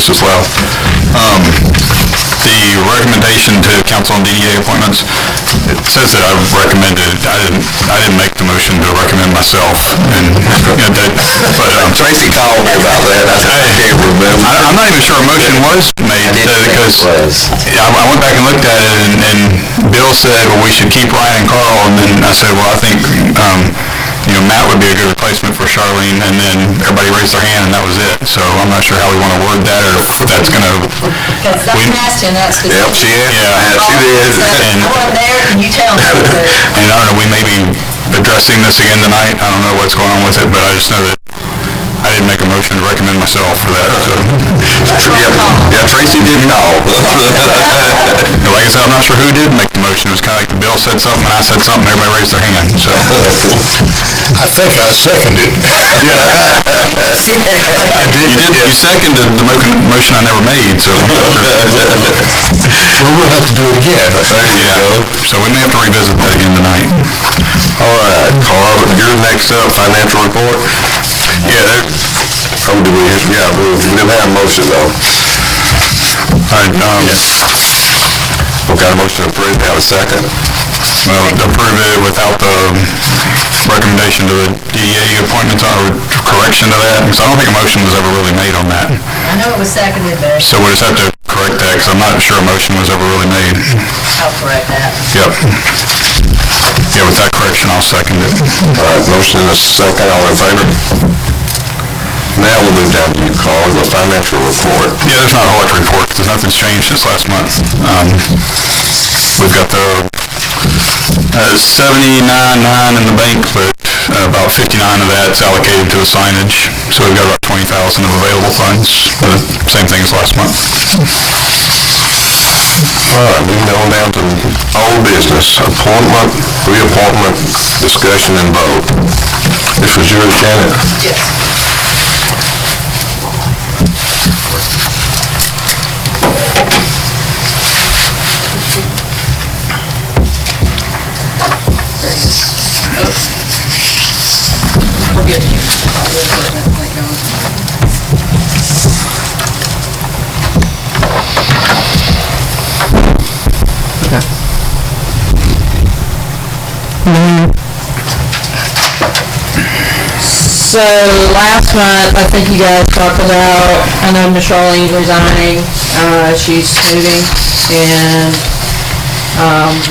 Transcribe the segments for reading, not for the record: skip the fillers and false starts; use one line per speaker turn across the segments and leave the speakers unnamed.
this as well. The recommendation to council on DDA appointments, it says that I recommended, I didn't make the motion to recommend myself, and,
Tracy called me about that, I can't remember.
I'm not even sure a motion was made, because I went back and looked at it, and Bill said, well, we should keep Ryan and Carl, and then I said, well, I think, Matt would be a good replacement for Charlene, and then everybody raised their hand, and that was it. So I'm not sure how we want to word that, or if that's going to...
Because I asked him that specifically.
Yep, she is.
Yeah,
she is.
I wasn't there, and you tell me.
And I don't know, we may be addressing this again tonight. I don't know what's going on with it, but I just know that I didn't make a motion to recommend myself for that. So.
Yeah, Tracy did call.
Like I said, I'm not sure who did make the motion. It was kind of like the Bill said something, and I said something, everybody raised their hand. So.
I think I seconded.
Yeah. I did. You seconded the motion I never made, so.
Well, we'll have to do it again.
There you go. So we may have to revisit that again tonight.
All right, Carl, you're next up, financial report.
Yeah,
we didn't have a motion though.
all right,
We got a motion to approve, have a second.
well, approve it without the recommendation to the DEA appointments or correction to that, because I don't think a motion was ever really made on that.
I know it was seconded, but
So we'll just have to correct that, because I'm not sure a motion was ever really made.
I'll correct that.
Yep. Yeah, with that correction, I'll second it.
All right, motion and a second, all in favor? Now we'll move down to you, Carl, the financial report.
Yeah, there's not a whole lot to report, because nothing's changed since last month. We've got the 79.9 in the bank, but about 59 of that's allocated to the signage. So we've got about 20,000 of available funds, same thing as last month.
All right, moving on down to old business, appointment, reappointment, discussion, and vote. This was yours, Janet?
Yes. We're good.
So last month, I think you guys talked about, I know Miss Charlene's resigning, she's moving, and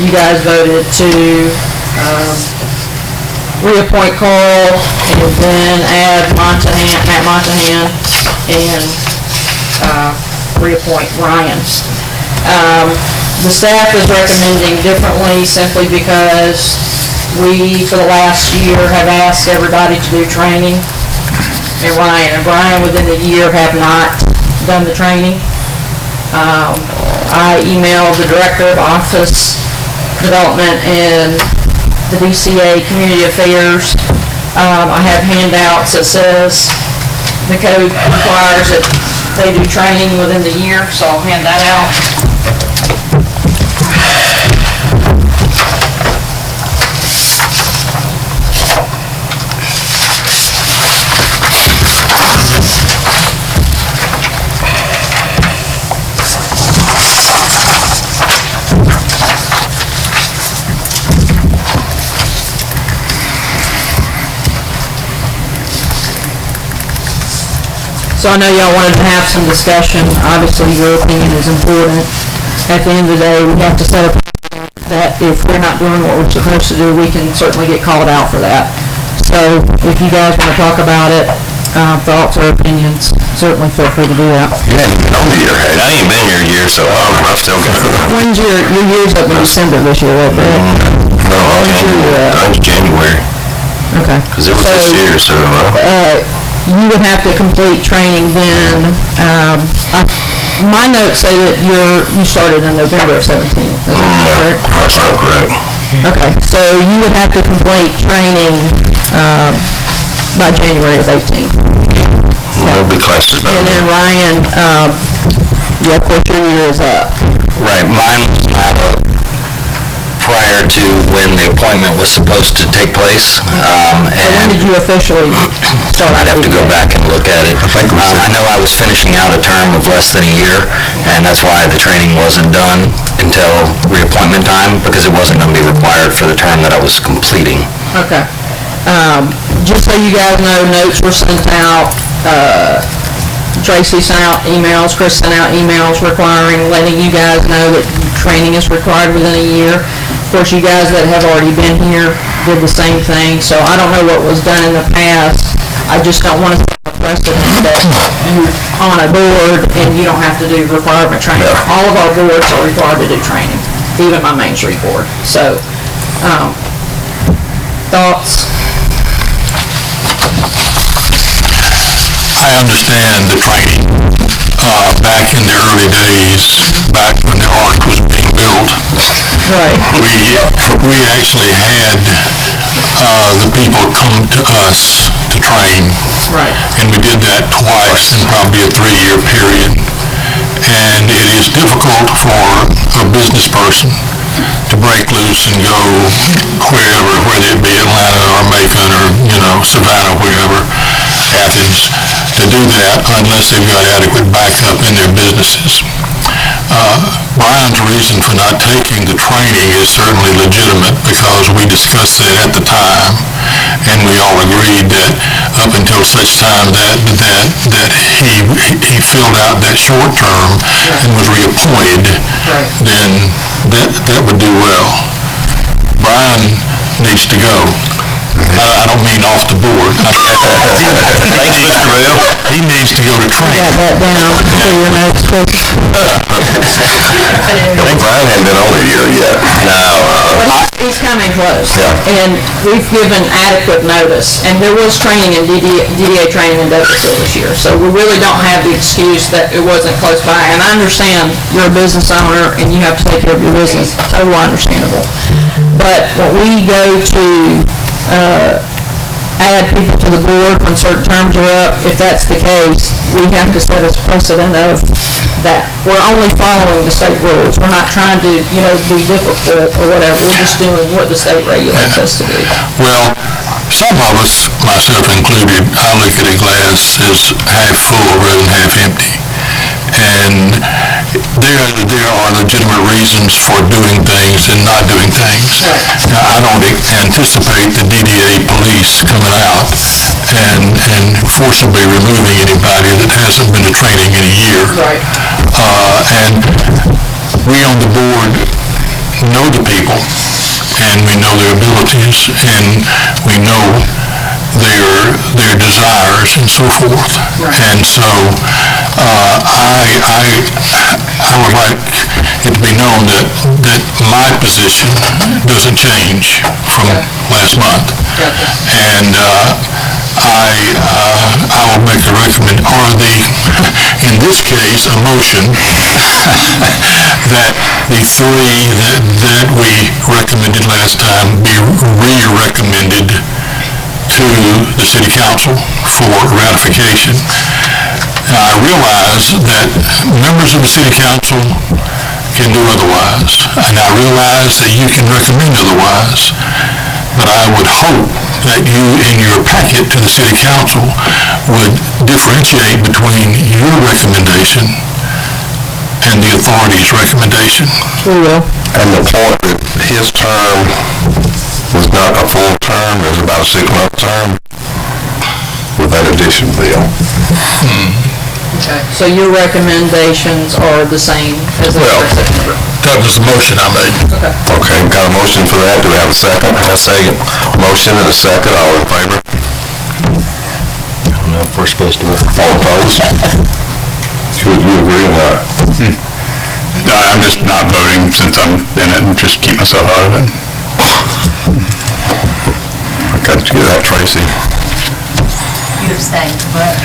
you guys voted to reappoint Carl and then add Matt Montahan, and reappoint Ryan. The staff is recommending differently simply because we, for the last year, have asked everybody to do training, and Brian within the year have not done the training. I emailed the Director of Office Development and the DCA Community Affairs. I have handouts that says the code requires that they do training within the year, so I'll hand that out. So I know y'all wanted to have some discussion. Obviously, your opinion is important. At the end of the day, we have to set up that if we're not doing what we're supposed to do, we can certainly get called out for that. So if you guys want to talk about it, thoughts or opinions, certainly feel free to do that.
You hadn't been on the year, I ain't been here a year, so I'm still got it.
When's your year's up in December this year, right, Brett?
No, it's January,
Okay.
because it was this year, so,
You would have to complete training then. My notes say that you started in November of 17. Is that correct?
that's not correct.
Okay, so you would have to complete training by January of 18.
It'll be classes.
And then Ryan, of course, your year is up.
Right, mine was not up prior
to when the appointment was supposed to take place.
When
And
did you officially start?
I'd have to go back and look at it. I know I was finishing out a term of less than a year, and that's why the training wasn't done until reappointment time, because it wasn't going to be required for the term that I was completing.
Okay. Just so you guys know, notes were sent out, Tracy sent out emails, Chris sent out emails letting you guys know that training is required within a year. Of course, you guys that have already been here did the same thing, so I don't know what was done in the past. I just don't want to set a precedent that you're on a board and you don't have to do requirement training. All of our boards are required to do training, even my Main Street board. So, thoughts?
I understand the training. Back in the early days, back when the ark was being built,
Right.
we actually had the people come to us to train.
Right.
And we did that twice in probably a 3-year period. And it is difficult for a business person to break loose and go wherever, whether it be Atlanta or Macon or, Savannah, wherever, Athens, to do that unless they've got adequate backup in their businesses. Brian's reason for not taking the training is certainly legitimate because we discussed that at the time, and we all agreed that up until such time that he filled out that short term and was reappointed, then that would do well. Brian needs to go. I don't mean off the board. He needs to go to training.
Got that down for your notes, Chris.
I think Brian hadn't been on a year yet.
Well, he's coming close. And we've given adequate notice. And there was training in DDA training in Douglasville this year. So we really don't have the excuse that it wasn't close by. And I understand you're a business owner and you have to take care of your business. Totally understandable. But when we go to add people to the board when certain terms are up, if that's the case, we have to set a precedent of that. We're only following the state rules. We're not trying to, be difficult or whatever. We're just doing what the state regulates us to do.
Well, some of us, myself included, I look at a glass as half full rather than half empty. And there are legitimate reasons for doing things and not doing things. Now, I don't anticipate the DDA police coming out and forcibly removing anybody that hasn't been to training in a year.
Right.
And we on the board know the people, and we know their abilities, and we know their desires and so forth. And so I would like it to be known that my position doesn't change from last month. And I will make the in this case, a motion that the 3 that we recommended last time be re-recommended to the city council for ratification. Now, I realize that members of the city council can do otherwise, and I realize that you can recommend otherwise, but I would hope that you, in your packet to the city council, would differentiate between your recommendation and the authority's recommendation.
We will.
And the point that his term was not a full term, it was about a 6-month term with that addition bill.
Okay. So your recommendations are the same as the
Well,
September?
that was the motion I made.
Okay, we got a motion for that. Do we have a second? A second. Motion and a second. All in favor?
I don't know if we're supposed to.
All opposed? Should you agree or not?
No, I'm just not voting since I'm in it and just keep myself out of it.
I got you that, Tracy.
You abstained, correct?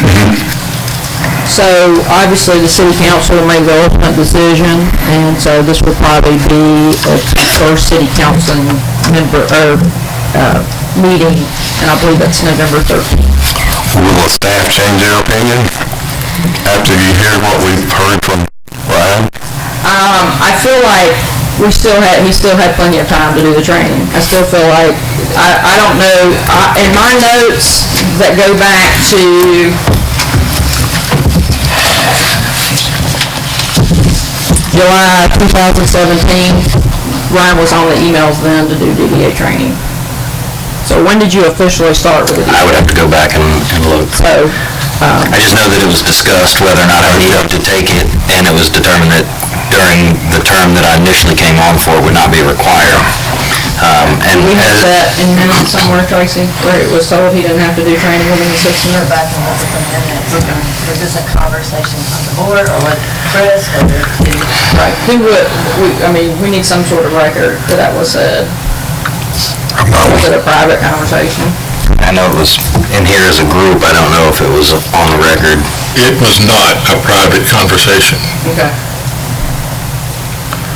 So obviously the city council will make the ultimate decision, and so this will probably be a first city council member, meeting, and I believe that's November 13th.
Will the staff change their opinion after you hear what we've heard from Brian?
I feel like he still had plenty of time to do the training. I still feel like, I don't know, in my notes that go back to July 2017, Ryan was on the emails then to do DDA training. So when did you officially start with it?
I would have to go back and look.
So,
I just know that it was discussed whether or not I needed to take it, and it was determined that during the term that I initially came on for, it would not be required. And
we have that in minutes somewhere, Tracy, where it was told he didn't have to do training within the 6
Go
months.
back and look at the minutes. Was this a conversation on the board or with Chris or with
Right. Who would, we need some sort of record that was said. Was it a private conversation?
I know it was in here as a group. I don't know if it was on the record.
It was not a private conversation.
Okay.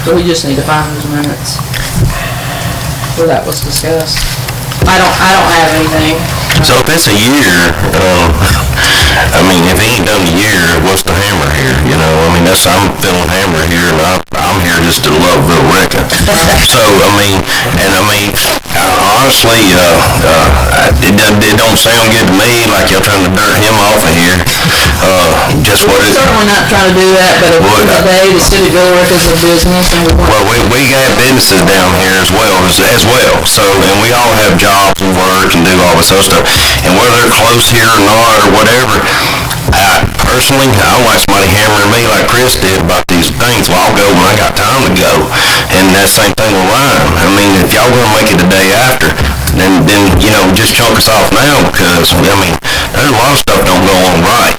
So we just need to find those minutes where that was discussed. I don't have anything.
So if it's a year, if he ain't done a year, what's the hammer here, you know? I'm feeling hammer here, and I'm here just to love Little Rica. So, honestly, it don't sound good to me, like y'all trying to dirt him off of here. Just what
We're
it...
certainly not trying to do that, but at the end of the day, the city of Villa Rica is a business, and we want...
Well, we got businesses down here as well, so, and we all have jobs and work and do all this other stuff. And whether they're close here or not, or whatever, personally, I don't like somebody hammering me like Chris did about these things. Well, I'll go when I got time to go. And that same thing with Ryan. If y'all gonna make it the day after, then just chunk us off now, because, there's a lot of stuff don't go on right.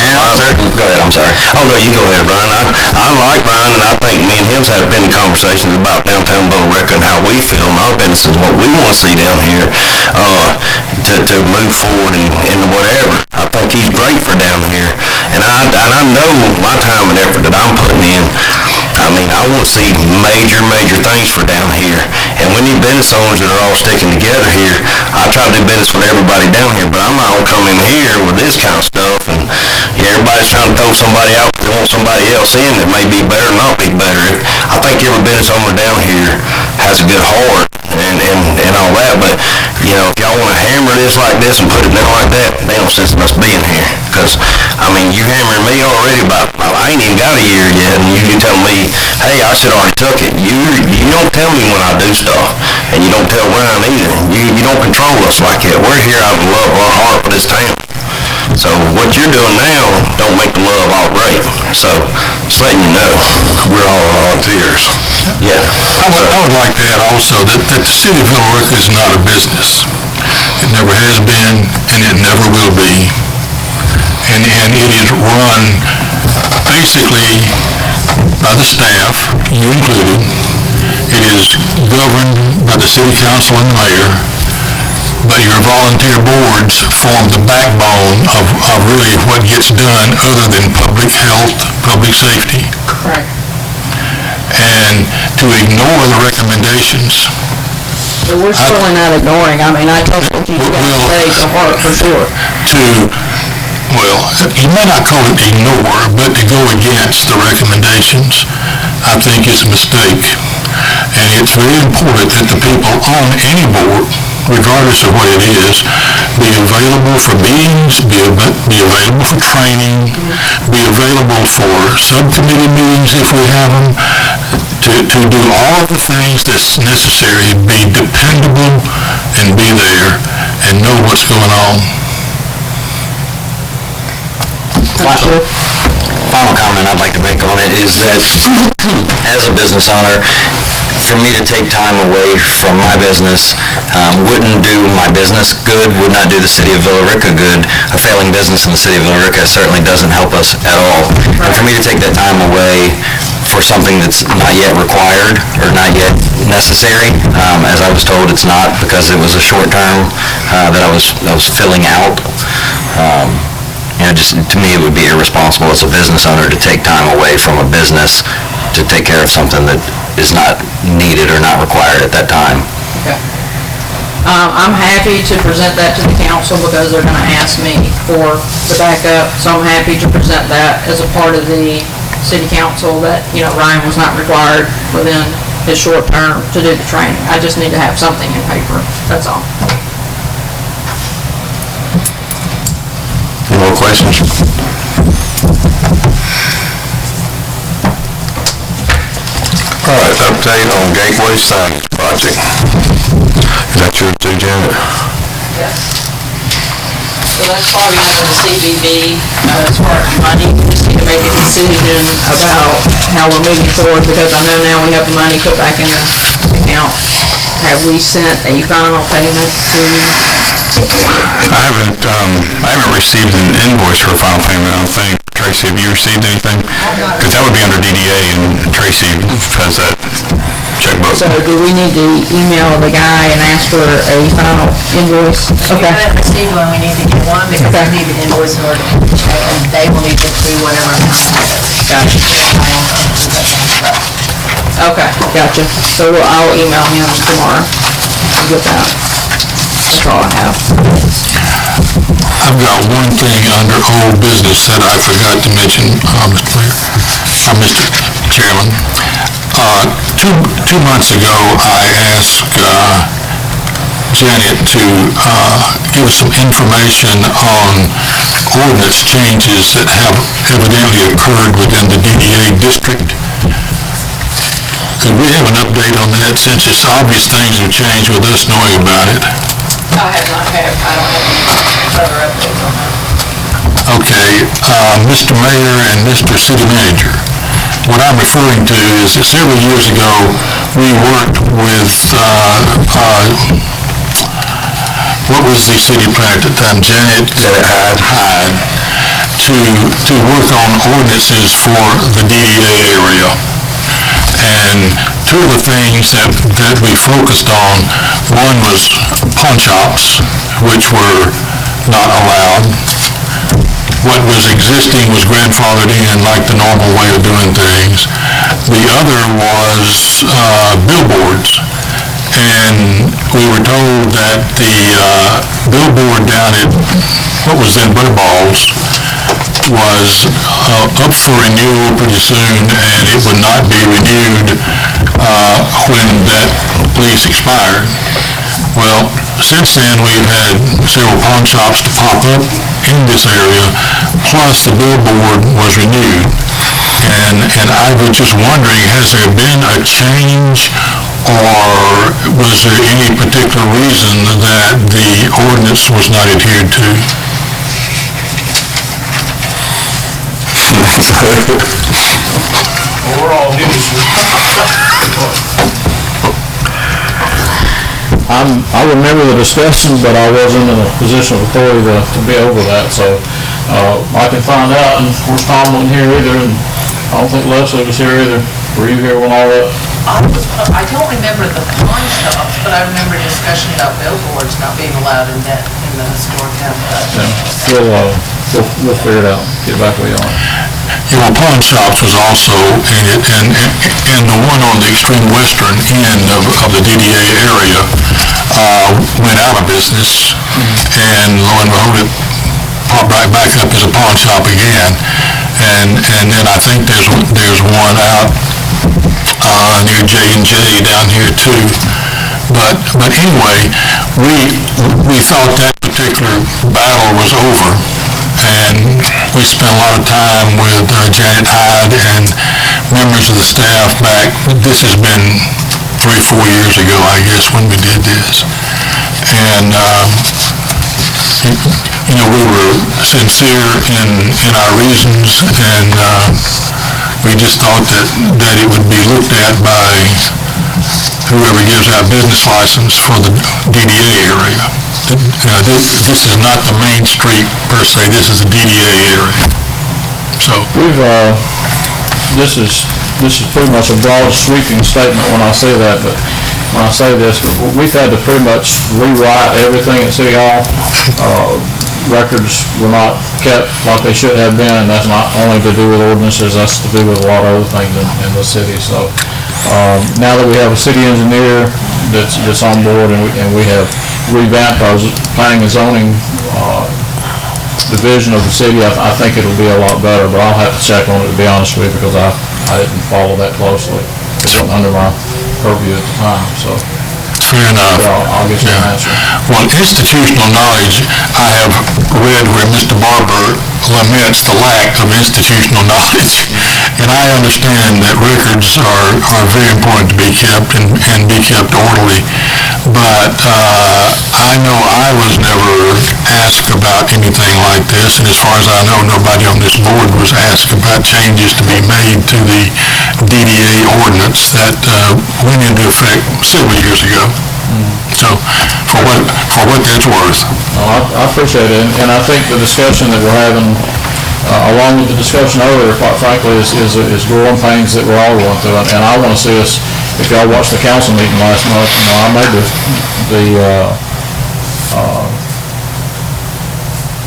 Go ahead, I'm sorry.
Oh, no, you go ahead, Brian. I like Brian, and I think me and him's had many conversations about downtown Little Rica and how we feel in our business and what we want to see down here to move forward and whatever. I think he's great for down here. And I know my time and effort that I'm putting in. I want to see major things for down here. And we need business owners that are all sticking together here. I try to do business with everybody down here, but I'm not going to come in here with this kind of stuff. And everybody's trying to throw somebody out because they want somebody else in that may be better or not be better. I think every business owner down here has a good heart and all that, but, if y'all want to hammer this like this and put it down like that, they don't sense us being here. Because, you hammering me already about, I ain't even got a year yet, and you tell me, hey, I should already took it. You don't tell me when I do stuff, and you don't tell Ryan either. You don't control us like that. We're here out of love of our heart for this town. So what you're doing now don't make the love all right. So, just letting you know, we're all volunteers. Yeah.
I would like to add also that the city of Villa Rica is not a business. It never has been, and it never will be. And it is run basically by the staff, you included. It is governed by the city council and mayor, but your volunteer boards form the backbone of really what gets done other than public health, public safety.
Right.
And to ignore the recommendations.
But we're certainly not ignoring, I told you guys today to heart for sure.
You may not call it ignore, but to go against the recommendations, I think is a mistake. And it's very important that the people on any board, regardless of what it is, be available for meetings, be available for training, be available for subcommittee meetings if we have them, to do all the things that's necessary, be dependable and be there and know what's going on.
Final comment I'd like to make on it is that as a business owner, for me to take time away from my business wouldn't do my business good, would not do the city of Villa Rica good. A failing business in the city of Villa Rica certainly doesn't help us at all. And for me to take that time away for something that's not yet required or not yet necessary, as I was told it's not because it was a short term that I was filling out. Just to me, it would be irresponsible as a business owner to take time away from a business to take care of something that is not needed or not required at that time.
Okay. I'm happy to present that to the council because they're going to ask me for the backup, so I'm happy to present that as a part of the city council that, Ryan was not required within his short term to do the training. I just need to have something in paper, that's all.
Any more questions? All right, update on Gateway Signage Project. Is that yours too, Janet?
Yes. So that's probably under the CBB, as far as money, we just need to make a decision about how we're moving forward, because I know now we have the money put back in the account. Have we sent a final payment to?
I haven't received an invoice for a final payment, I don't think. Tracy, have you received anything? Because that would be under DDA, and Tracy has that checkbook.
So do we need to email the guy and ask for a final invoice?
We haven't received one, we need to get one, because
Okay.
we need an invoice in order to check, and they will need to approve whatever amount it is.
Gotcha. Okay, gotcha. So I'll email him tomorrow and get that. That's all I have.
I've got one thing under old business that I forgot to mention, Mr. Chairman. Two months ago, I asked Janet to give us some information on ordinance changes that have evidently occurred within the DDA district. Could we have an update on that, since it's obvious things have changed with us knowing about it?
I don't have any further updates on that.
Okay, Mr. Mayor and Mr. City Manager, what I'm referring to is that several years ago, we worked with, what was the city planner at the time, Janet Hyde, to work on ordinances for the DDA area. And two of the things that we focused on, one was pawn shops, which were not allowed. What was existing was grandfathered in like the normal way of doing things. The other was billboards. And we were told that the billboard down at what was then Butterballs was up for renewal pretty soon, and it would not be renewed when that lease expired. Well, since then, we've had several pawn shops to pop up in this area, plus the billboard was renewed. And I was just wondering, has there been a change, or was there any particular reason that the ordinance was not adhered to?
Overall news. I remember the discussion, but I wasn't in a position of authority to be over that, so I can find out. And of course, Tom wasn't here either, and I don't think Leslie was here either. Were you here when all that?
I don't remember the pawn shops, but I remember discussion about billboards not being allowed in the historic town.
We'll figure it out, get back with you on it.
Yeah, well, pawn shops was also in it, and the one on the extreme western end of the DDA area went out of business, and lo and behold, it popped right back up as a pawn shop again. And then I think there's one out near J&J down here too. But anyway, we thought that particular battle was over, and we spent a lot of time with Janet Hyde and members of the staff back. This has been 3-4 years ago, I guess, when we did this. And we were sincere in our reasons, and we just thought that it would be looked at by whoever gives out business license for the DDA area. This is not the main street per se, this is the DDA area. So
This is pretty much a broad sweeping statement when I say that, but when I say this, we've had to pretty much rewrite everything at City Hall. Records were not kept like they should have been, and that's not only to do with ordinances, that's to do with a lot of other things in the city. So now that we have a city engineer that's on board, and we have revamped our planning and zoning the vision of the city, I think it'll be a lot better, but I'll have to check on it, to be honest with you, because I didn't follow that closely. It wasn't under my purview at the time, so.
Fair enough.
But I'll get you an answer.
Well, institutional knowledge, I have read where Mr. Barber laments the lack of institutional knowledge. And I understand that records are very important to be kept and be kept orderly. But I know I was never asked about anything like this, and as far as I know, nobody on this board was asked about changes to be made to the DDA ordinance that went into effect several years ago. So, for what that's worth.
I appreciate it, and I think the discussion that we're having, along with the discussion earlier, quite frankly, is growing pains that we're all going through, and I want to see us, if y'all watched the council meeting last month, I made the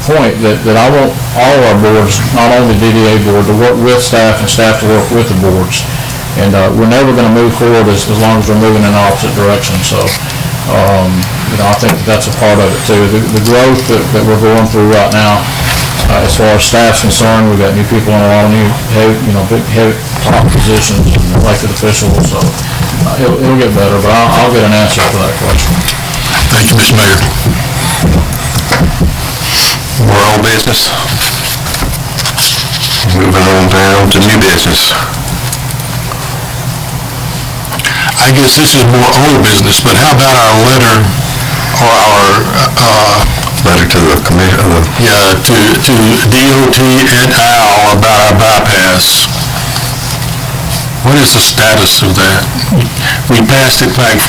point that I want all of our boards, not only DDA board, to work with staff and staff to work with the boards. And we're never going to move forward as long as we're moving in the opposite direction. So, I think that's a part of it too. The growth that we're going through right now, as far as staff's concerned, we've got new people in a lot of new, big, heavy top positions and elected officials. So it'll get better, but I'll get an answer for that question.
Thank you, Mr. Mayor.
We're on business. Moving on down to new business.
I guess this is more old business, but how about our letter, or our,
Letter to the commission,
to DOT et al. About our bypass? What is the status of that? We passed it back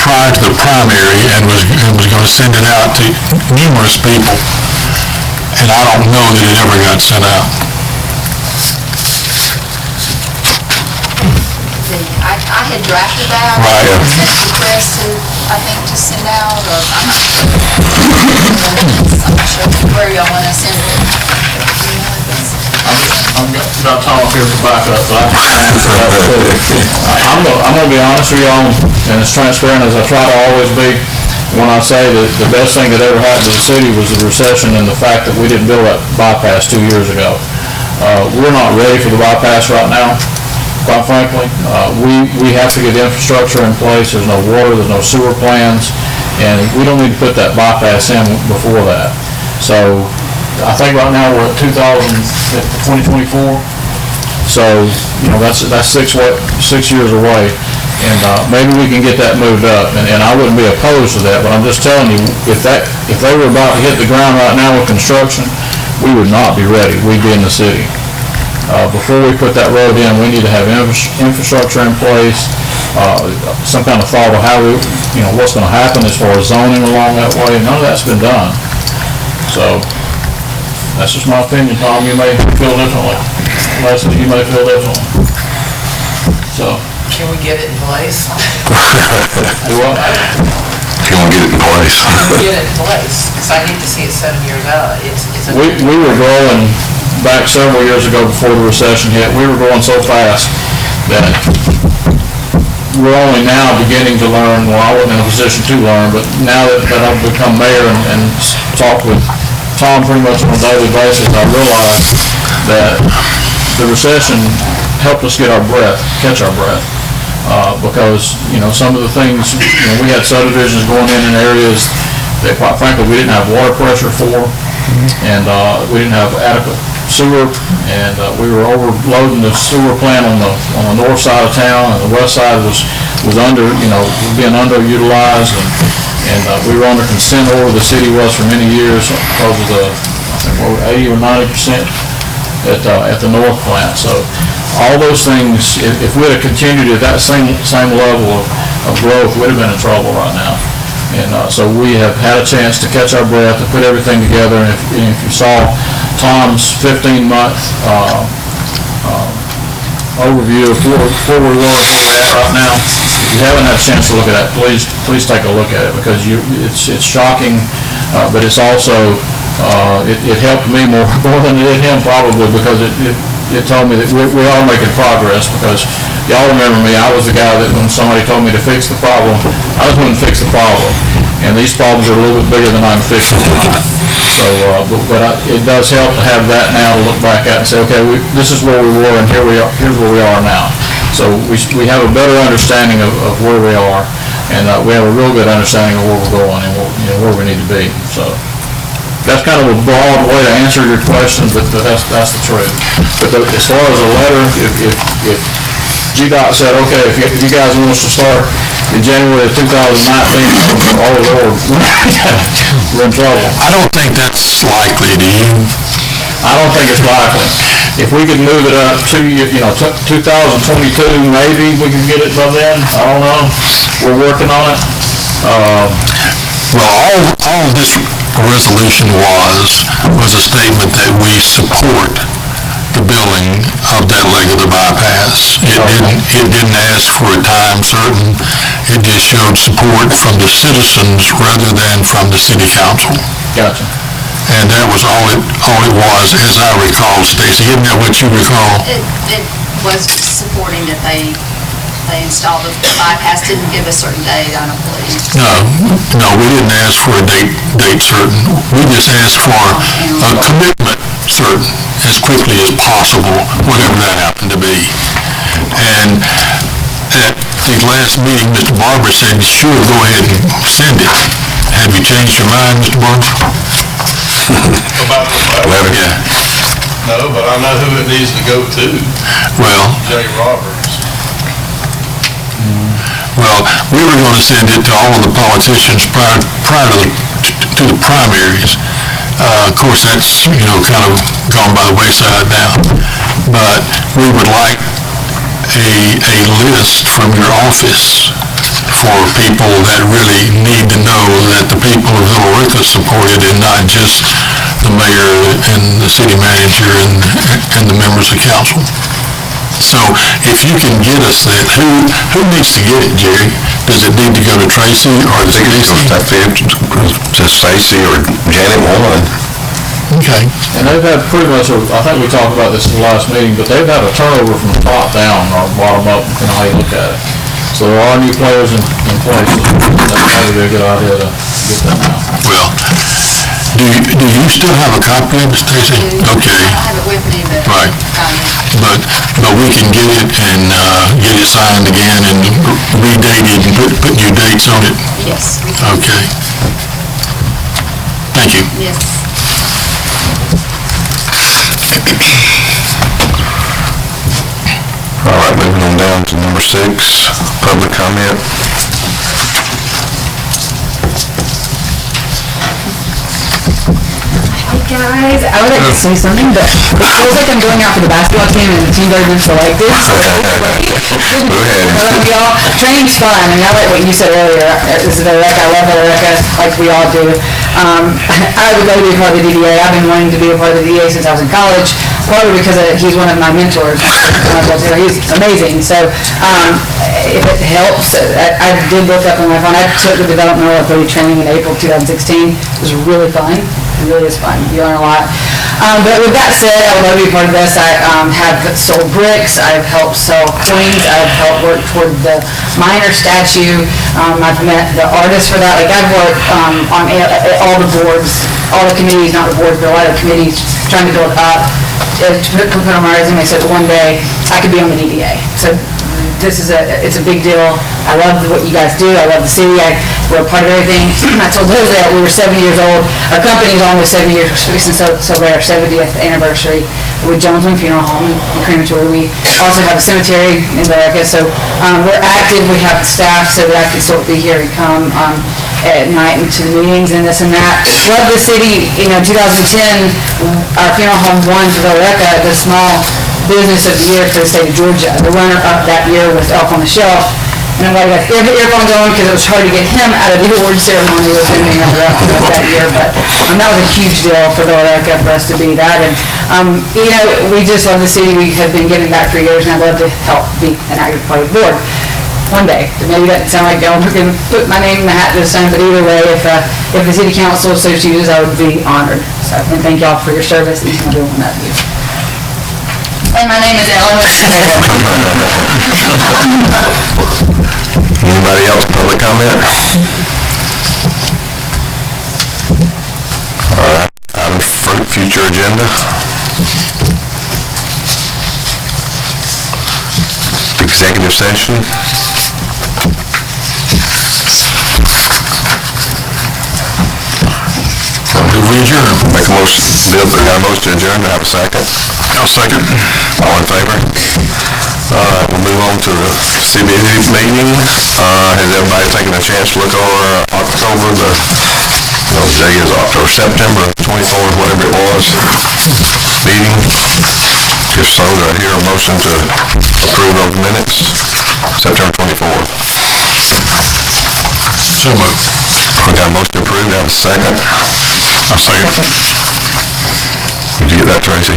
prior to the primary and was going to send it out to numerous people, and I don't know that it ever got sent out.
I had drafted that.
Right.
And sent it to Chris I think, to send out, or I'm not sure. I'm not sure where y'all want to send it.
I've got Tom here for backup, but I can answer that too. I'm going to be honest with y'all, and as transparent as I try to always be, when I say that the best thing that ever happened to the city was the recession and the fact that we didn't build that bypass 2 years ago. We're not ready for the bypass right now, quite frankly. We have to get infrastructure in place. There's no water, there's no sewer plans, and we don't need to put that bypass in before that. So I think right now we're at 2024. So, that's 6 years away, and maybe we can get that moved up, and I wouldn't be opposed to that, but I'm just telling you, if they were about to hit the ground right now with construction, we would not be ready. We'd be in the city. Before we put that road in, we need to have infrastructure in place, some kind of thought of how what's going to happen as far as zoning along that way. None of that's been done. So, that's just my opinion, Tom. You may feel differently. Leslie, you may feel differently. So.
Can we get it in place?
Do what?
Can we get it in place?
Get it in place, because I hate to see it 7 years out.
We were growing back several years ago before the recession hit. We were growing so fast that we're only now beginning to learn. Well, I wasn't in a position to learn, but now that I've become mayor and talked with Tom pretty much on a daily basis, I realized that the recession helped us catch our breath, because, some of the things, we had subdivisions going in areas that, quite frankly, we didn't have water pressure for, and we didn't have adequate sewer, and we were overloading the sewer plant on the north side of town, and the west side was being underutilized, and we were under consent order. The city was for many years because of the, I think, 80 or 90% at the north plant. So all those things, if we had continued at that same level of growth, we'd have been in trouble right now. And so we have had a chance to catch our breath, to put everything together. And if you saw Tom's 15-month overview of where we're going at right now, if you haven't had a chance to look at that, please take a look at it, because it's shocking, but it's also it helped me more than it did him, probably, because it told me that we are making progress. Because y'all remember me, I was the guy that when somebody told me to fix the problem, I was going to fix the problem. and these problems are a little bit bigger than I'm fixing tonight. So, it does help to have that now to look back at and say, okay, this is where we were, and here's where we are now. So we have a better understanding of where we are, and we have a real good understanding of where we're going and where we need to be. So that's kind of a broad way to answer your question, but that's the truth. But as far as a letter, if GDOT said, okay, if you guys want us to start in January of 2019, oh Lord, we're in trouble.
I don't think that's likely, do you?
I don't think it's likely. If we could move it up to, 2022, maybe we can get it by then. I don't know. We're working on it.
Well, all this resolution was a statement that we support the building of that leg of the bypass. It didn't ask for a time certain. It just showed support from the citizens rather than from the city council.
Gotcha.
And that was all it was, as I recall, Stacy. Isn't that what you recall?
It was supporting that they installed the bypass, didn't give a certain date, I don't believe.
No, we didn't ask for a date certain. We just asked for a commitment certain, as quickly as possible, whatever that happened to be. And at the last meeting, Mr. Barber said, sure, go ahead and send it. Have you changed your mind, Mr. Barber?
About the letter?
Yeah.
No, but I know who it needs to go to.
Well,
Jay Roberts.
Well, we were going to send it to all of the politicians prior to the primaries. Of course, that's, kind of gone by the wayside now. But we would like a list from your office for people that really need to know that the people of Villa Rica support it, and not just the mayor and the city manager and the members of council. So if you can get us that, who needs to get it, Jerry? Does it need to go to Tracy or to Stacy?
To Stacy or Janet Warren.
Okay.
And they've had pretty much, I think we talked about this in the last meeting, but they've had a turnover from the top down or bottom up, depending on how you look at it. So there are new players in place. That's probably a good idea to get that now.
Well, do you still have a copy of it, Stacy? Okay.
I don't have it with me, but.
Right. But we can get it and get it signed again and redated and put new dates on it?
Yes, we can.
Okay. Thank you.
Yes.
All right, moving on down to number 6, public comment.
Guys, I would like to say something, but it feels like I'm going out for the basketball team and the team very good for like this.
Go ahead.
Y'all, training's fun. I mean, I like what you said earlier. This is Eureka. I love Eureka, like we all do. I would love to be a part of the DDA. I've been wanting to be a part of the DDA since I was in college, probably because he's one of my mentors. He's amazing. So if it helps, I did look up on my phone. I took the developmental authority training in April 2016. It was really fun. It really is fun. You learn a lot. But with that said, I would love to be part of this. I have sold bricks. I've helped sell coins. I've helped work toward the minor statue. I've met the artists for that. Like, I've worked on all the boards, all the committees, not the boards, but a lot of committees trying to build up. To put on my resume, so that one day I could be on the DDA. So it's a big deal. I love what you guys do. I love the city. We're a part of everything. I told Jose that we were 7 years old. Our company's almost 7 years since celebrate our 70th anniversary with Jonesman Funeral Home and Crematory. We also have a cemetery in Eureka. So we're active. We have staff so that I can still be here and come at night and to the meetings and this and that. Love the city. 2010, our funeral home won for Eureka, the small business of the year for the state of Georgia. The runner-up that year was Elf on the Shelf. And I'm glad I got the earphones on because it was hard to get him out of the award ceremony with him being runner-up that year. But that was a huge deal for the Eureka for us to be that. And, we just love the city. We have been giving back for years, and I'd love to help be an active part of the board. One day. Maybe that doesn't sound like I'm going to put my name in the hat this time, but either way, if the city council so chooses, I would be honored. So, and thank y'all for your service, each and every one of you. And my name is Ellen.
Anybody else, public comment? All right, item for future agenda. Executive session.
Did we adjourn?
Make a motion, Bill, got a motion to adjourn, do I have a second?
I'll second.
All in favor? All right, we'll move on to the CBD meeting. Has everybody taken a chance to look over October, today is October, September 24th, whatever it was, meeting? If so, do I hear a motion to approve those minutes, September 24th?
So moved.
I got a motion to approve, do I have a second?
I'll second.
Did you get that, Tracy?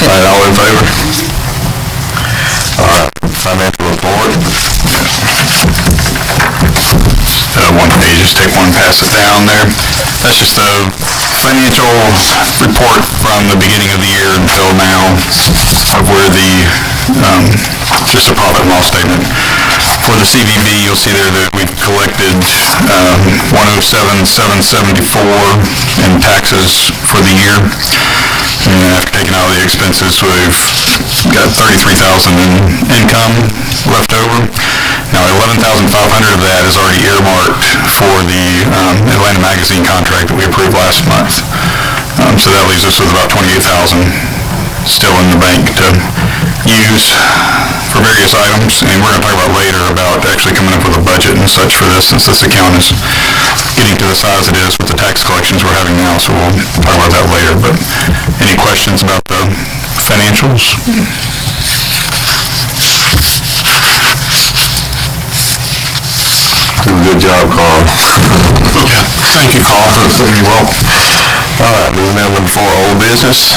All right, all in favor? All right, financial report.
One page, just take one, pass it down there. That's just a financial report from the beginning of the year until now of where the, just a profit and loss statement. For the CVB, you'll see there that we've collected 107,774 in taxes for the year. And after taking out the expenses, we've got 33,000 in income left over. Now, 11,500 of that is already earmarked for the Atlanta Magazine contract that we approved last month. So that leaves us with about 28,000 still in the bank to use for various items. And we're going to talk about later about actually coming up with a budget and such for this, since this account is getting to the size it is with the tax collections we're having now. So we'll talk about that later. But any questions about the financials?
Good job, Carl.
Thank you, Carl.
You're welcome. All right, moving down to number 4, old business.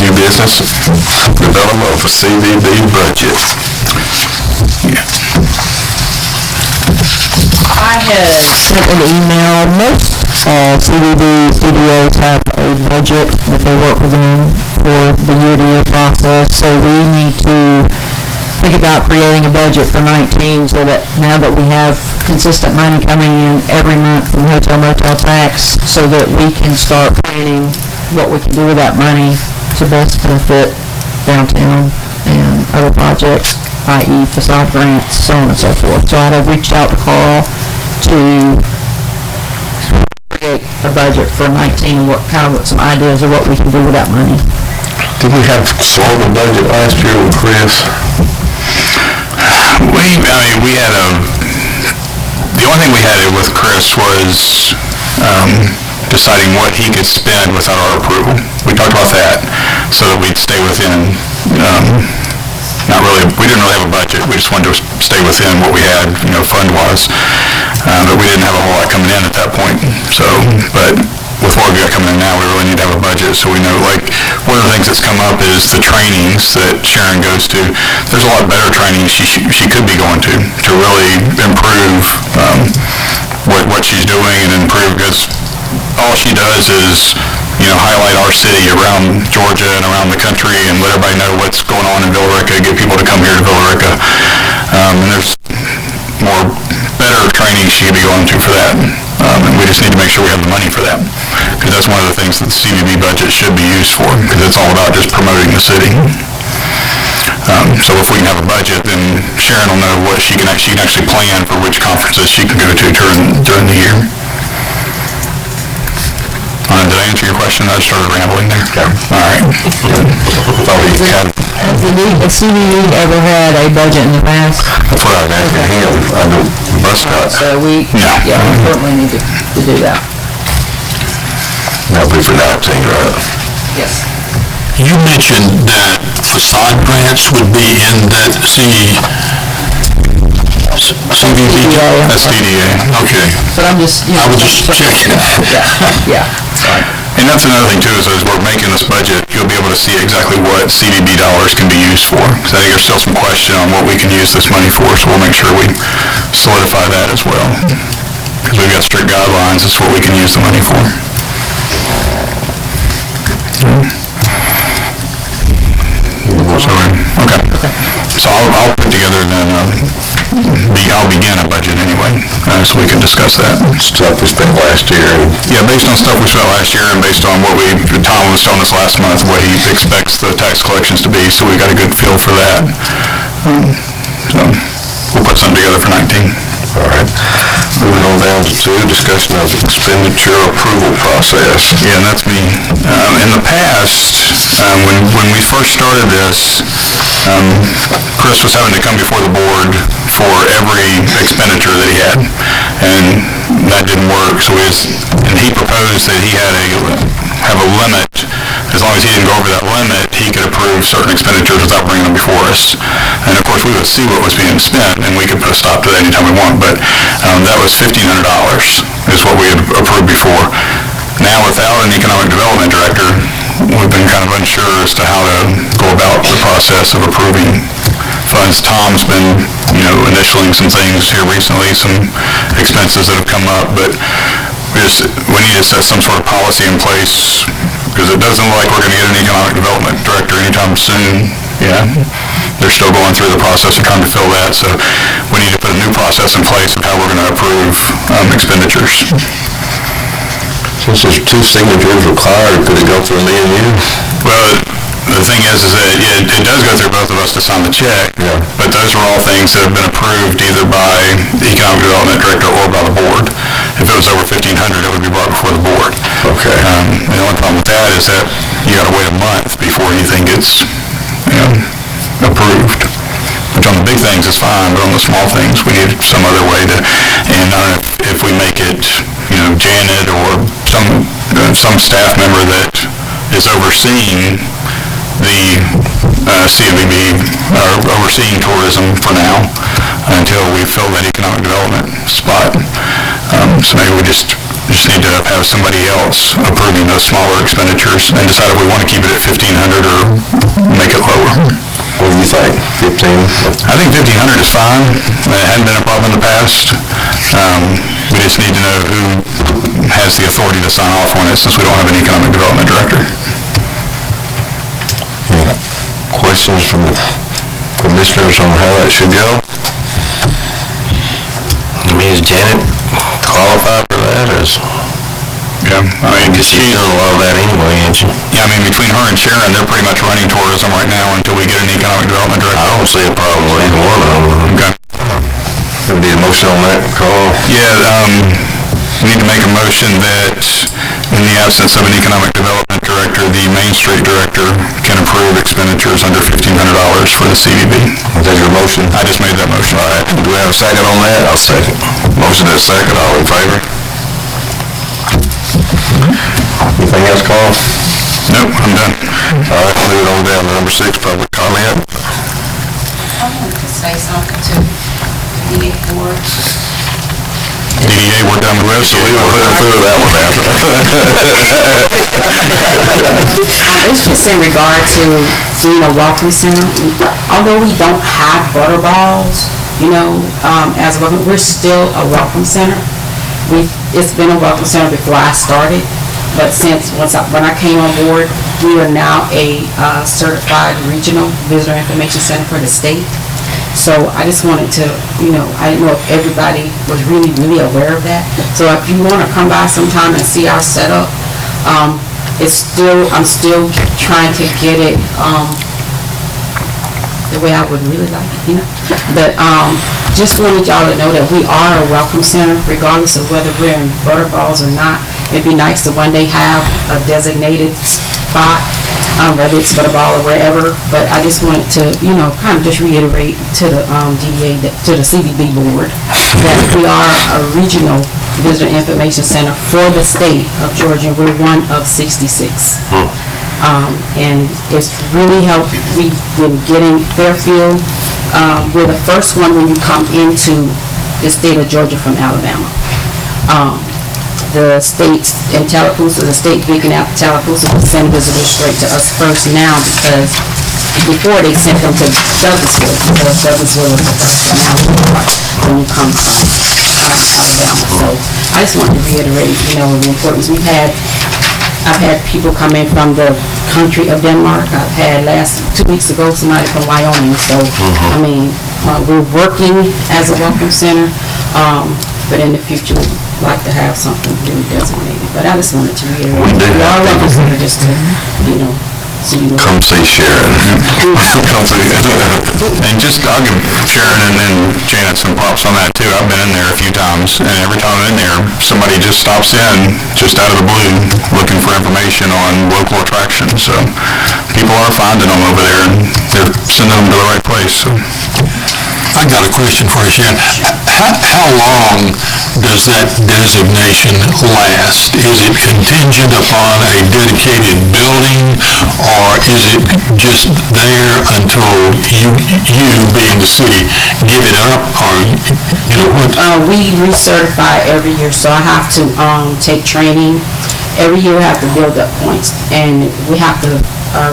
New business, development of a CVB budget.
I had sent an email. Most CVB studios have a budget that they work within for the year-to-year process, so we need to think about creating a budget for 19 so that now that we have consistent money coming in every month from hotel motel tax, so that we can start planning what we can do with that money to best benefit downtown and other projects, i.e. facade grants, so on and so forth. So I'd have reached out to Carl to create a budget for 19 and what some ideas of what we can do with that money.
Did we have sort of a budget last year with Chris?
We had the only thing we had with Chris was deciding what he could spend without our approval. We talked about that so that we'd stay within, we didn't really have a budget. We just wanted to stay within what we had, fund-wise. But we didn't have a whole lot coming in at that point. So, but with what we've got coming in now, we really need to have a budget so we know, one of the things that's come up is the trainings that Sharon goes to. There's a lot better trainings she could be going to really improve what she's doing and improve, because all she does is, highlight our city around Georgia and around the country and let everybody know what's going on in Villa Rica, get people to come here to Villa Rica. And there's better training she could be going to for that. And we just need to make sure we have the money for that, because that's one of the things that the CVB budget should be used for, because it's all about just promoting the city. So if we can have a budget, then Sharon will know what she can actually plan for which conferences she can go to during the year. Did I answer your question? I started rambling there. Okay. All right.
Has CVB ever had a budget in the past?
That's what I was asking him. I know Muscat.
So we certainly need to do that.
That'll be for 19, right?
Yes.
You mentioned that facade grants would be in that CVB.
That's DDA. Okay.
But I'm just,
I was just checking.
Yeah.
And that's another thing too, is as we're making this budget, you'll be able to see exactly what CVB dollars can be used for. Because I think there's still some question on what we can use this money for, so we'll make sure we solidify that as well. Because we've got strict guidelines as to what we can use the money for. Okay. So I'll put together then I'll begin a budget anyway, so we can discuss that.
Stuff we spent last year.
Yeah, based on stuff we spent last year and based on what Tom was telling us last month, what he expects the tax collections to be, so we got a good feel for that. So we'll put something together for 19.
All right. Moving on down to 2, discussion of expenditure approval process.
Yeah, and that's me. In the past, when we first started this, Chris was having to come before the board for every expenditure that he had, and that didn't work. So he proposed that he had have a limit. As long as he didn't go over that limit, he could approve certain expenditures without bringing them before us. And of course, we would see what was being spent, and we could put a stop to that anytime we want. But that was $1,500 is what we had approved before. Now, without an economic development director, we've been kind of unsure as to how to go about the process of approving funds. Tom's been, initialing some things here recently, some expenses that have come up, but we need to set some sort of policy in place, because it doesn't look like we're going to get an economic development director anytime soon. Yeah, they're still going through the process of trying to fill that, so we need to put a new process in place of how we're going to approve expenditures.
Since there's 2 signatures required, could it go through me and you?
Well, the thing is that it does go through both of us to sign the check, but those are all things that have been approved either by the economic development director or by the board. If it was over $1,500, it would be brought before the board.
Okay.
The only problem with that is that you got to wait a month before anything gets approved. Which on the big things is fine, but on the small things, we need some other way to. And I don't know if we make it, Janet or some staff member that is overseeing the CFBB, or overseeing tourism for now, until we fill that economic development spot. So maybe we just need to have somebody else approving those smaller expenditures and decide if we want to keep it at $1,500 or make it lower.
What do you think, 15?
I think $1,500 is fine. It hadn't been a problem in the past. We just need to know who has the authority to sign off on it, since we don't have an economic development director.
Any questions from the commissioners on how that should go? Is Janet qualified for that, or is...
Yeah,
She's doing a lot of that anyway, ain't she?
Yeah, between her and Sharon, they're pretty much running tourism right now until we get an economic development director.
I don't see a problem with either one of them.
Okay.
Do we need a motion on that, Carl?
Yeah, we need to make a motion that in the absence of an economic development director, the Main Street director can approve expenditures under $1,500 for the CVB.
Is that your motion?
I just made that motion.
All right. Do we have a second on that? I'll second. Motion and a second. All in favor? Anything else, Carl?
Nope, I'm done.
All right, moving on down to number 6, public comment.
I wanted to say something to the board.
DDA, we're done with this, so we will put through that one after.
It's just in regard to being a welcome center. Although we don't have butter balls, as a welcome, we're still a welcome center. It's been a welcome center before I started, but when I came on board, we are now a certified regional visitor information center for the state. So I just wanted to, I didn't know if everybody was really aware of that. So if you want to come by sometime and see our setup, I'm still trying to get it the way I would really like it, But just wanted y'all to know that we are a welcome center, regardless of whether we're in Butterballs or not. It'd be nice to one day have a designated spot, whether it's Butterball or wherever. But I just wanted to, kind of just reiterate to the DDA, to the CVB board, that we are a regional visitor information center for the state of Georgia. We're one of 66. And it's really helped. We've been getting Fairfield. We're the first one when you come into the state of Georgia from Alabama. The states in Tallapoosa, the state beacon out Tallapoosa will send visitors straight to us first now, because before they sent them to Douglasville, because Douglasville is the first one now when you come from Alabama. So I just wanted to reiterate, the importance. I've had people come in from the country of Denmark. I've had 2 weeks ago somebody from Wyoming. So, we're working as a welcome center, but in the future, we'd like to have something really designated. But I just wanted to reiterate, we are a welcome center just to, see you.
Come see Sharon.
And just, I'll give Sharon and Janet some props on that too. I've been in there a few times, and every time I'm in there, somebody just stops in, just out of the blue, looking for information on local attractions. So people are finding them over there, and they're sending them to the right place, so.
I got a question for you, Sharon. How long does that designation last? Is it contingent upon a dedicated building, or is it just there until you being the city, give it up, or, what?
We recertify every year, so I have to take training. Every year I have to build up points, and we have to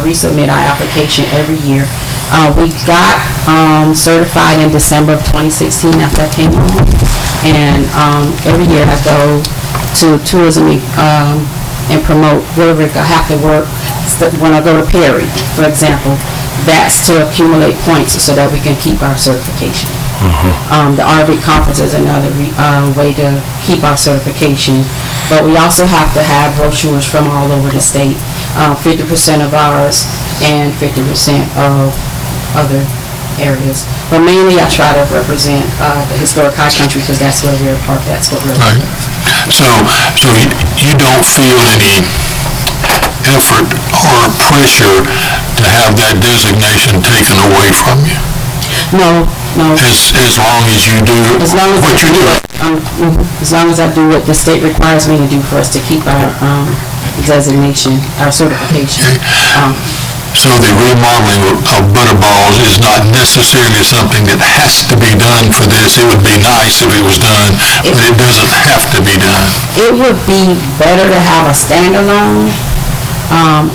resubmit our application every year. We got certified in December of 2016 after I came home, and every year I go to tourism and promote wherever I have to work. When I go to Perry, for example, that's to accumulate points so that we can keep our certification. The RV conference is another way to keep our certification, but we also have to have brochures from all over the state, 50% of ours and 50% of other areas. But mainly I try to represent the historic high country because that's where we're part, that's what we're.
Right. So you don't feel any effort or pressure to have that designation taken away from you?
No.
As long as you do what you do.
As long as I do what the state requires me to do for us to keep our designation, our certification.
So the remodeling of Butterballs is not necessarily something that has to be done for this. It would be nice if it was done, but it doesn't have to be done.
It would be better to have a standalone,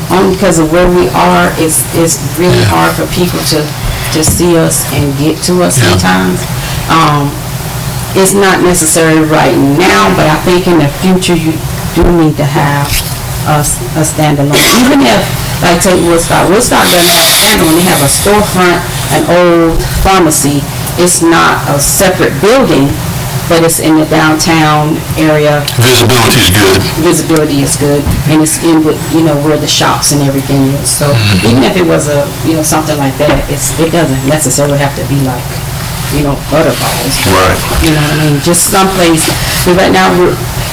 only because of where we are. It's really hard for people to see us and get to us sometimes. It's not necessary right now, but I think in the future you do need to have a standalone. Even if, like take Woodstock doesn't have a standalone, they have a storefront, an old pharmacy. It's not a separate building, but it's in the downtown area.
Visibility is good.
Visibility is good, and it's in with, where the shops and everything is. So even if it was something like that, it doesn't necessarily have to be like, Butterballs.
Right.
You know what I mean? Just someplace. But right now,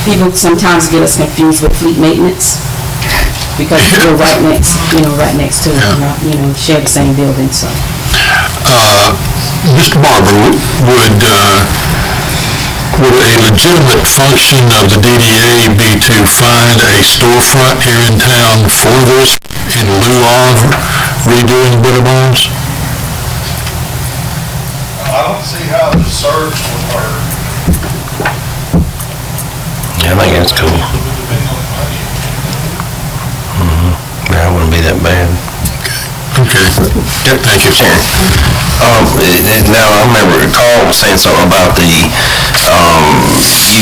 people sometimes get us confused with fleet maintenance because we're right next to it, share the same building. So.
Mr. Barber, would a legitimate function of the DDA be to find a storefront here in town for this in lieu of redoing Butterballs?
I don't see how the search would hurt.
Yeah, I think that's cool. That wouldn't be that bad.
Okay. Thank you, sir.
Now, I remember Carl was saying something about you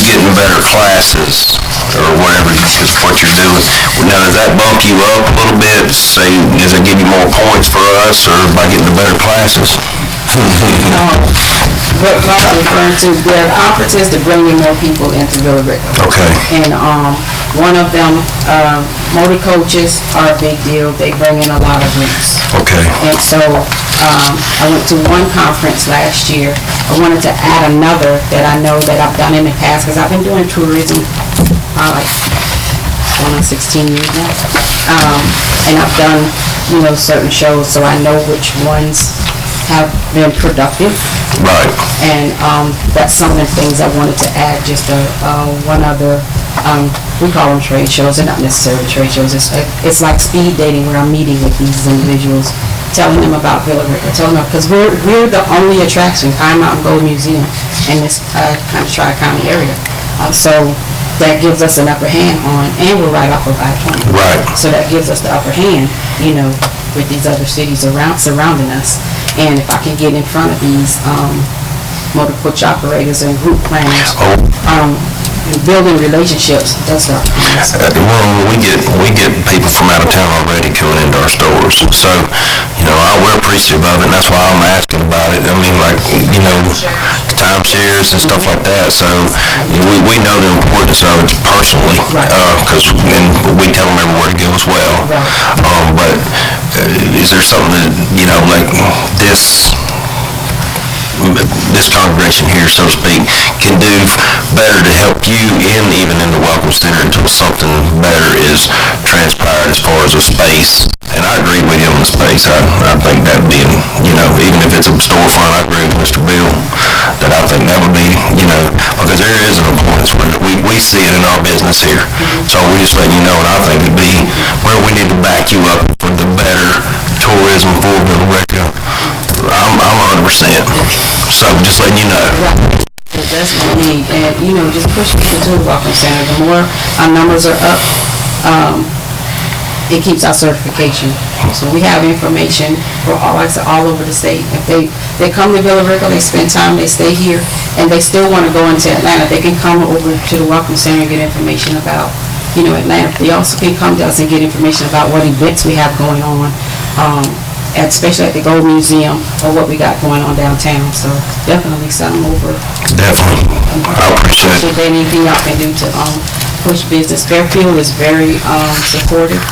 getting better classes or whatever is what you're doing. Now, does that bump you up a little bit? Say, does it give you more points for us or by getting the better classes?
What Carl referring to, there are conferences to bring in more people into Villa Rica.
Okay.
And one of them, motor coaches are a big deal. They bring in a lot of groups.
Okay.
And so I went to one conference last year. I wanted to add another that I know that I've done in the past because I've been doing tourism like going on 16 years now. And I've done, certain shows, so I know which ones have been productive.
Right.
And that's some of the things I wanted to add, just one other, we call them trade shows. They're not necessarily trade shows. It's like speed dating where I'm meeting with these individuals, telling them about Villa Rica, because we're the only attraction, Pine Mountain Gold Museum, in this kind of Tri-County area. So that gives us an upper hand and we're right off of I-20.
Right.
So that gives us the upper hand, with these other cities surrounding us. And if I can get in front of these motor coach operators and group planners, building relationships, that's our.
Well, we get people from out of town already coming into our stores, so, we're appreciative of it, and that's why I'm asking about it. I mean, like, timeshares and stuff like that, so we know the importance of it personally, because, and we tell them everywhere to go as well. But is there something that, like this congregation here, so to speak, can do better to help you even in the Welcome Center until something better is transpired as far as a space? And I agree with you on the space. I think that'd be, even if it's a storefront, I agree with Mr. Bill, that I think that would be, because there is an importance where we see it in our business here. So we just let you know, and I think it'd be where we need to back you up for the better tourism for Middle Rica. I'm 100%. So just letting you know.
That's what we need, and, just push people to the Welcome Center. The more our numbers are up, it keeps our certification. So we have information for all over the state. If they come to Villa Rica, they spend time, they stay here, and they still want to go into Atlanta, they can come over to the Welcome Center and get information about, Atlanta. They also can come to us and get information about what events we have going on, especially at the Gold Museum, or what we got going on downtown. So definitely send them over.
Definitely. I appreciate it.
If there's anything y'all can do to push business. Fairfield is very supportive.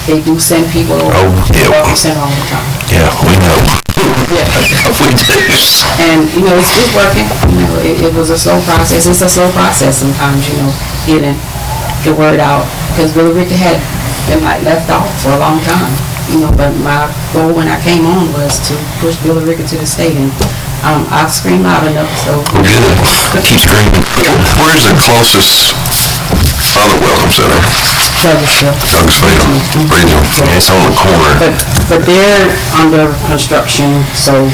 They do send people over to the Welcome Center all the time.
Yeah, we know.
Yeah.
We do.
And, it's working. It was a slow process. It's a slow process sometimes, getting the word out. Because Villa Rica had been left off for a long time. But my goal when I came on was to push Villa Rica to the state, and I've screamed loud enough, so.
Good. Keep screaming. Where's the closest other Welcome Center? Douglasville. Regional. It's on the corner.
But they're under construction, so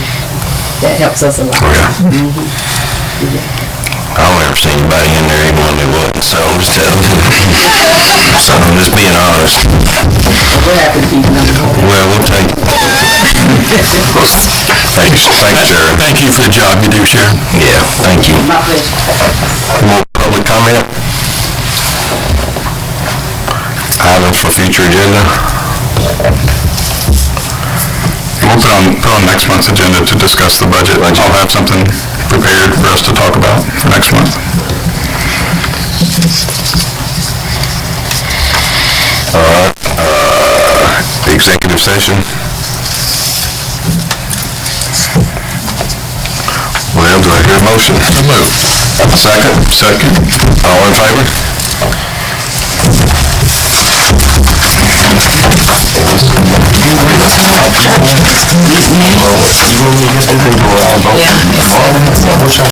that helps us a lot.
I don't ever see anybody in there even when they wouldn't, so I'm just telling you. So I'm just being honest.
We're happy to be number one.
Well, we'll take it. Thanks, Sharon.
Thank you for the job you do, Sharon.
Yeah, thank you.
My pleasure.
More public comment? Items for future agenda?
We'll put on next month's agenda to discuss the budget. I'll have something prepared for us to talk about for next month.
All right, the executive session. Well, do I hear a motion? So moved. Second. All in favor?